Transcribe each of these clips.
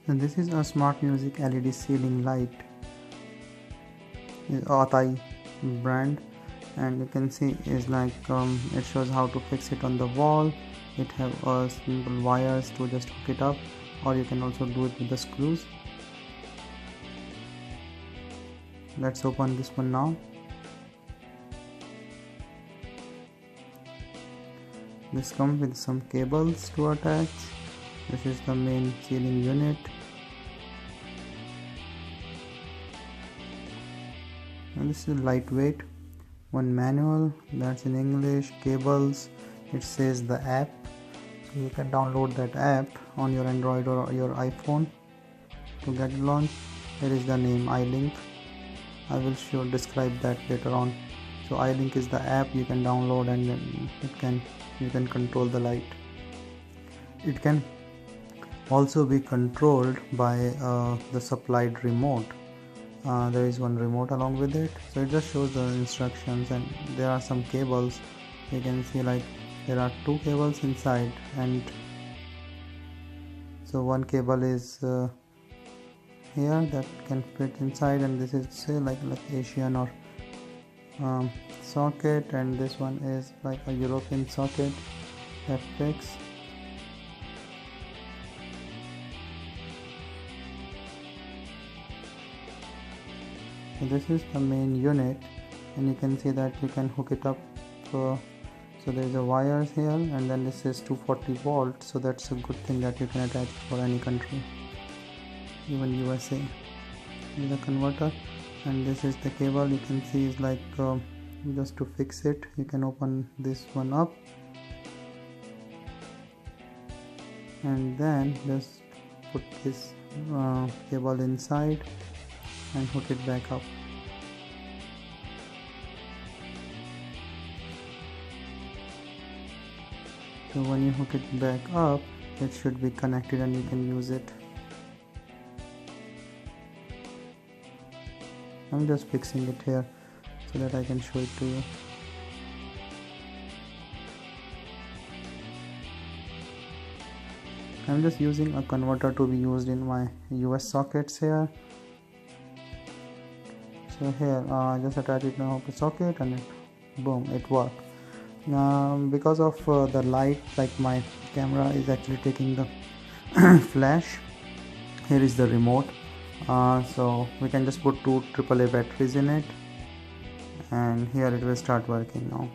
And this is a smart music LED ceiling light, Autai brand, and you can see is like it shows how to fix it on the wall. It have simple wires to just hook it up, or you can also do it with the screws. Let's open this one now. This comes with some cables to attach. This is the main ceiling unit. And this is lightweight. One manual, that's in English, cables, it says the app. So you can download that app on your Android or your iPhone to get it launched. Here is the name iLink. I will describe that later on. So iLink is the app you can download, and then you can control the light. It can also be controlled by the supplied remote. There is one remote along with it, so it just shows the instructions, and there are some cables. You can see like there are two cables inside, and so one cable is here that can fit inside, and this is say like Asian or socket, and this one is like a European socket that fits. So this is the main unit, and you can see that you can hook it up. So there is a wires here, and then this is 240 volts. So that's a good thing that you can attach for any country, even USA. This is a converter, and this is the cable. You can see is like just to fix it, you can open this one up, and then just put this cable inside and hook it back up. So when you hook it back up, it should be connected and you can use it. I'm just fixing it here so that I can show it to you. I'm just using a converter to be used in my US sockets here. So here I just attach it now to socket, and boom, it worked. Because of the light, like my camera is actually taking the flash. Here is the remote, so we can just put two AAA batteries in it, and here it will start working now.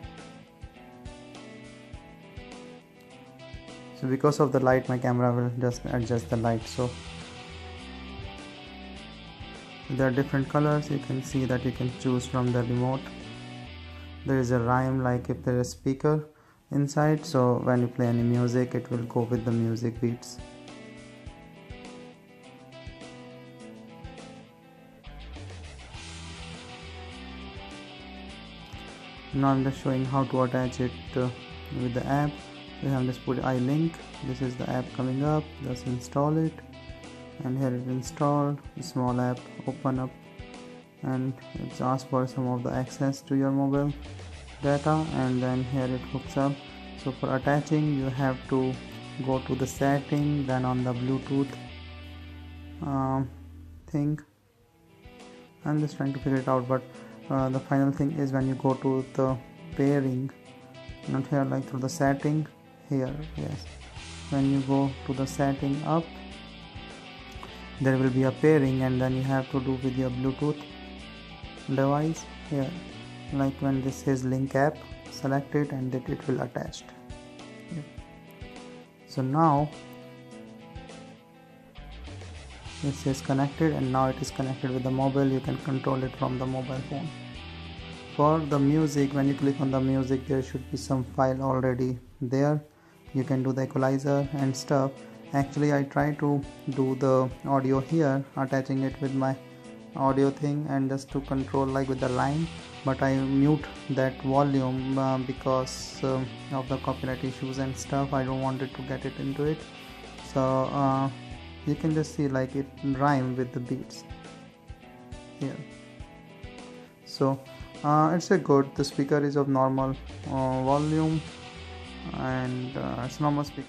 So because of the light, my camera will just adjust the light. So there are different colors. You can see that you can choose from the remote. There is a rhyme, like if there is a speaker inside, so when you play any music, it will go with the music beats. Now I'm just showing how to attach it with the app. We have just put iLink. This is the app coming up. Just install it, and here it installed. The small app open up, and it's asked for some of the access to your mobile data, and then here it hooks up. So for attaching, you have to go to the setting, then on the Bluetooth thing. I'm just trying to figure it out, but the final thing is when you go to the pairing, not here, like through the setting here. Yes, when you go to the setting up, there will be a pairing, and then you have to do with your Bluetooth device here. Like when this says link app, select it, and that it will attach. Yeah. So now it says connected, and now it is connected with the mobile. You can control it from the mobile phone. For the music, when you click on the music, there should be some file already there. You can do the equalizer and stuff. Actually, I try to do the audio here, attaching it with my audio thing, and just to control like with the line, but I mute that volume because of the copyright issues and stuff. I don't want it to get it into it. So you can just see like it rhyme with the beats here. So it's a good, the speaker is of normal volume, and it's normal speaker.